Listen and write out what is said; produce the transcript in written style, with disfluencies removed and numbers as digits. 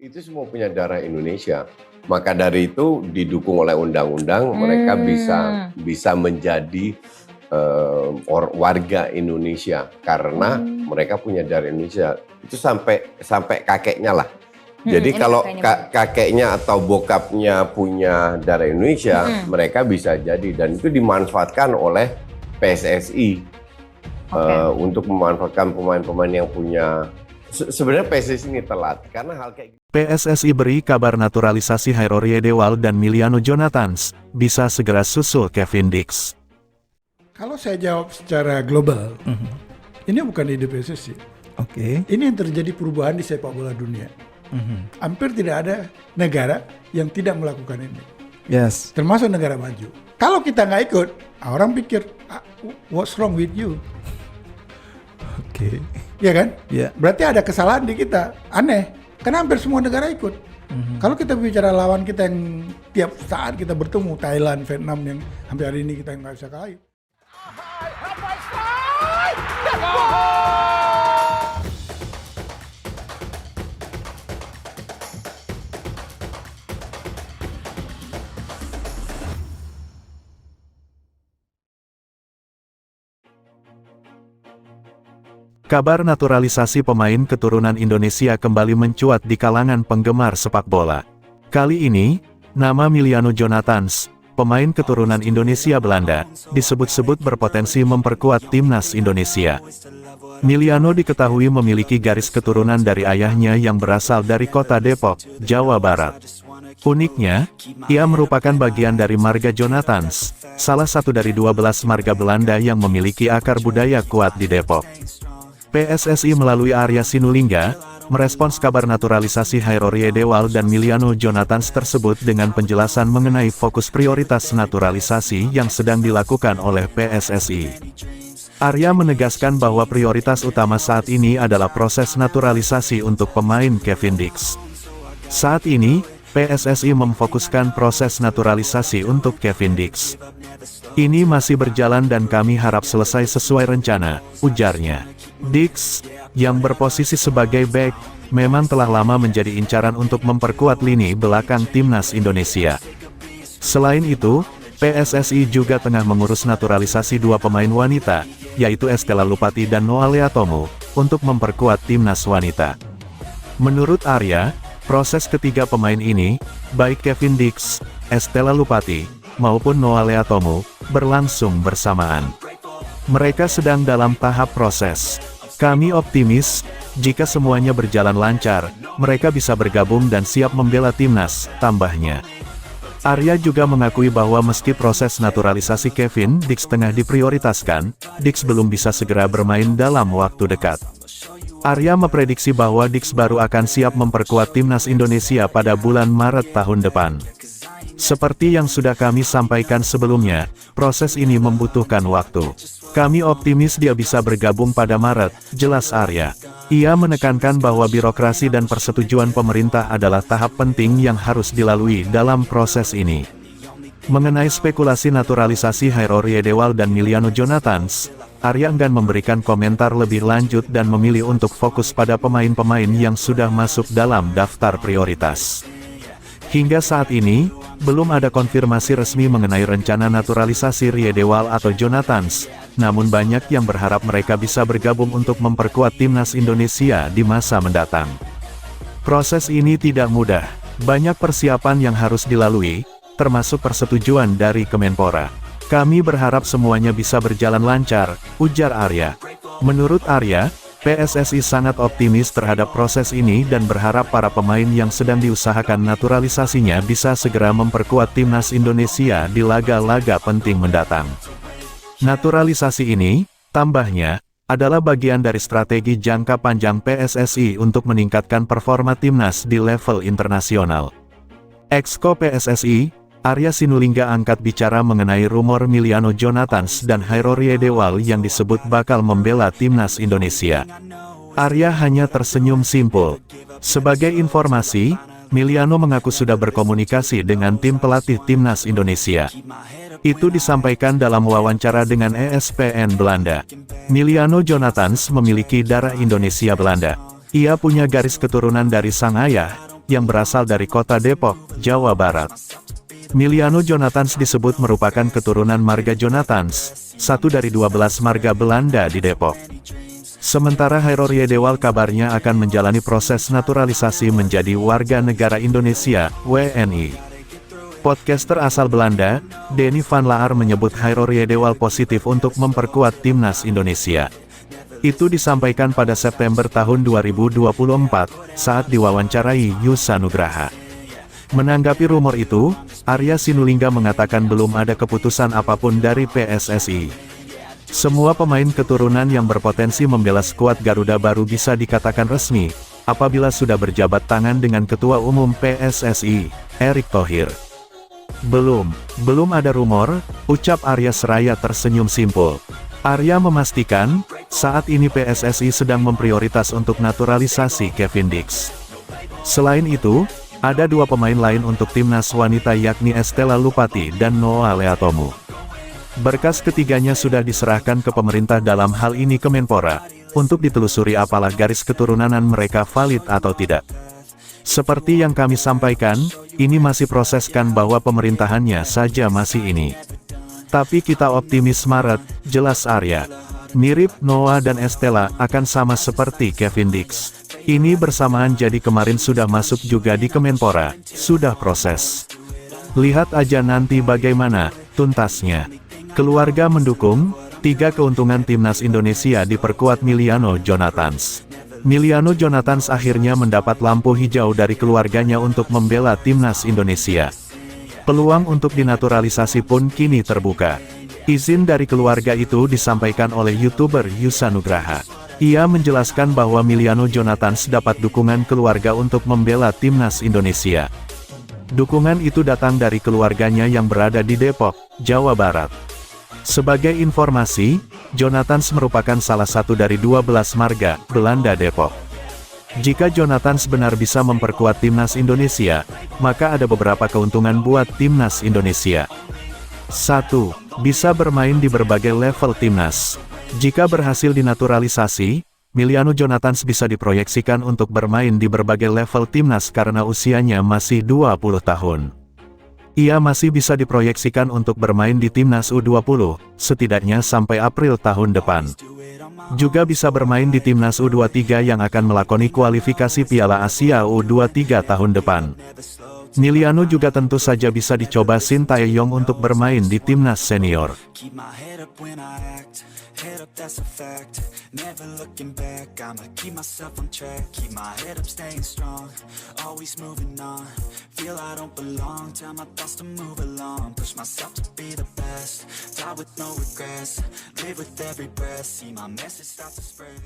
Itu semua punya darah Indonesia. Maka dari itu didukung oleh undang-undang, mereka bisa menjadi warga Indonesia karena mereka punya darah Indonesia. Itu sampai kakeknya lah. Jadi kalau kakeknya atau bokapnya punya darah Indonesia, mereka bisa jadi, dan itu dimanfaatkan oleh PSSI untuk memanfaatkan pemain-pemain yang punya. Sebenarnya PSSI ini telat karena hal kayak gitu. PSSI beri kabar naturalisasi Hairorye Dewal dan Miliano Jonathans bisa segera susul Kevin Dix. Kalau saya jawab secara global, ini bukan ide PSSI. Ini yang terjadi perubahan di sepak bola dunia. Hampir tidak ada negara yang tidak melakukan ini. Termasuk negara maju. Kalau kita nggak ikut, orang pikir, what's wrong with you? Ya kan? Berarti ada kesalahan di kita. Aneh, karena hampir semua negara ikut. Kalau kita bicara lawan kita yang tiap saat kita bertemu, Thailand, Vietnam, yang hampir hari ini kita nggak bisa kalah. Kabar naturalisasi pemain keturunan Indonesia kembali mencuat di kalangan penggemar sepak bola. Kali ini, nama Miliano Jonathans, pemain keturunan Indonesia Belanda, disebut-sebut berpotensi memperkuat timnas Indonesia. Miliano diketahui memiliki garis keturunan dari ayahnya yang berasal dari kota Depok, Jawa Barat. Uniknya, ia merupakan bagian dari marga Jonathans, salah satu dari 12 marga Belanda yang memiliki akar budaya kuat di Depok. PSSI melalui Arya Sinulinga, merespons kabar naturalisasi Hairorye Dewal dan Miliano Jonathans tersebut dengan penjelasan mengenai fokus prioritas naturalisasi yang sedang dilakukan oleh PSSI. Arya menegaskan bahwa prioritas utama saat ini adalah proses naturalisasi untuk pemain Kevin Dix. Saat ini, PSSI memfokuskan proses naturalisasi untuk Kevin Dix. Ini masih berjalan dan kami harap selesai sesuai rencana, ujarnya. Dix, yang berposisi sebagai bek, memang telah lama menjadi incaran untuk memperkuat lini belakang timnas Indonesia. Selain itu, PSSI juga tengah mengurus naturalisasi 2 pemain wanita, yaitu Estella Lupati dan Noalea Tomu, untuk memperkuat timnas wanita. Menurut Arya, proses ketiga pemain ini, baik Kevin Dix, Estella Lupati, maupun Noalea Tomu, berlangsung bersamaan. Mereka sedang dalam tahap proses. Kami optimis, jika semuanya berjalan lancar, mereka bisa bergabung dan siap membela timnas, tambahnya. Arya juga mengakui bahwa meski proses naturalisasi Kevin Dix tengah diprioritaskan, Dix belum bisa segera bermain dalam waktu dekat. Arya memprediksi bahwa Dix baru akan siap memperkuat timnas Indonesia pada bulan Maret tahun depan. Seperti yang sudah kami sampaikan sebelumnya, proses ini membutuhkan waktu. Kami optimis dia bisa bergabung pada Maret, jelas Arya. Ia menekankan bahwa birokrasi dan persetujuan pemerintah adalah tahap penting yang harus dilalui dalam proses ini. Mengenai spekulasi naturalisasi Hairorye Dewal dan Miliano Jonathans, Arya enggan memberikan komentar lebih lanjut dan memilih untuk fokus pada pemain-pemain yang sudah masuk dalam daftar prioritas. Hingga saat ini, belum ada konfirmasi resmi mengenai rencana naturalisasi Rye Dewal atau Jonathans, namun banyak yang berharap mereka bisa bergabung untuk memperkuat timnas Indonesia di masa mendatang. Proses ini tidak mudah, banyak persiapan yang harus dilalui, termasuk persetujuan dari Kemenpora. Kami berharap semuanya bisa berjalan lancar, ujar Arya. Menurut Arya, PSSI sangat optimis terhadap proses ini dan berharap para pemain yang sedang diusahakan naturalisasinya bisa segera memperkuat timnas Indonesia di laga-laga penting mendatang. Naturalisasi ini, tambahnya, adalah bagian dari strategi jangka panjang PSSI untuk meningkatkan performa timnas di level internasional. Exco PSSI, Arya Sinulinga angkat bicara mengenai rumor Miliano Jonathans dan Hairorye Dewal yang disebut bakal membela timnas Indonesia. Arya hanya tersenyum simpul. Sebagai informasi, Miliano mengaku sudah berkomunikasi dengan tim pelatih timnas Indonesia. Itu disampaikan dalam wawancara dengan ESPN Belanda. Miliano Jonathans memiliki darah Indonesia Belanda. Ia punya garis keturunan dari sang ayah, yang berasal dari kota Depok, Jawa Barat. Miliano Jonathans disebut merupakan keturunan marga Jonathans, satu dari 12 marga Belanda di Depok. Sementara Hairor Yedewal kabarnya akan menjalani proses naturalisasi menjadi warga negara Indonesia, WNI. Podcaster asal Belanda, Denny van Laar menyebut Hairor Yedewal positif untuk memperkuat timnas Indonesia. Itu disampaikan pada September tahun 2024, saat diwawancarai Yusa Nugraha. Menanggapi rumor itu, Arya Sinulinga mengatakan belum ada keputusan apapun dari PSSI. Semua pemain keturunan yang berpotensi membela skuad Garuda baru bisa dikatakan resmi, apabila sudah berjabat tangan dengan Ketua Umum PSSI, Erick Thohir. Belum ada rumor, ucap Arya seraya tersenyum simpul. Arya memastikan, saat ini PSSI sedang memprioritas untuk naturalisasi Kevin Dix. Selain itu, ada 2 pemain lain untuk timnas wanita yakni Estella Lupati dan Noah Leatomu. Berkas ketiganya sudah diserahkan ke pemerintah dalam hal ini Kemenpora, untuk ditelusuri apalah garis keturunan mereka valid atau tidak. Seperti yang kami sampaikan, ini masih proseskan bahwa pemerintahannya saja masih ini. Tapi kita optimis Maret, jelas Arya. Mirip Noah dan Estella akan sama seperti Kevin Dix. Ini bersamaan jadi kemarin sudah masuk juga di Kemenpora, sudah proses. Lihat aja nanti bagaimana tuntasnya. Keluarga mendukung, 3 keuntungan timnas Indonesia diperkuat Miliano Jonathans. Miliano Jonathans akhirnya mendapat lampu hijau dari keluarganya untuk membela timnas Indonesia. Peluang untuk dinaturalisasi pun kini terbuka. Izin dari keluarga itu disampaikan oleh YouTuber Yusa Nugraha. Ia menjelaskan bahwa Miliano Jonathans dapat dukungan keluarga untuk membela timnas Indonesia. Dukungan itu datang dari keluarganya yang berada di Depok, Jawa Barat. Sebagai informasi, Jonathans merupakan salah satu dari 12 marga Belanda Depok. Jika Jonathans benar bisa memperkuat timnas Indonesia, maka ada beberapa keuntungan buat timnas Indonesia. 1. Bisa bermain di berbagai level timnas. Jika berhasil dinaturalisasi, Miliano Jonathans bisa diproyeksikan untuk bermain di berbagai level timnas karena usianya masih 20 tahun. Ia masih bisa diproyeksikan untuk bermain di timnas U20, setidaknya sampai April tahun depan. Juga bisa bermain di timnas U23 yang akan melakoni kualifikasi Piala Asia U23 tahun depan. Miliano juga tentu saja bisa dicoba Shin Tae-yong untuk bermain di timnas senior. Head up, that's a fact. Never looking back, I'ma keep myself on track. Keep my head up, staying strong. Always moving on. Feel I don't belong. Tell my thoughts to move along. Push myself to be the best. Die with no regrets. Live with every breath. See my message start to spread.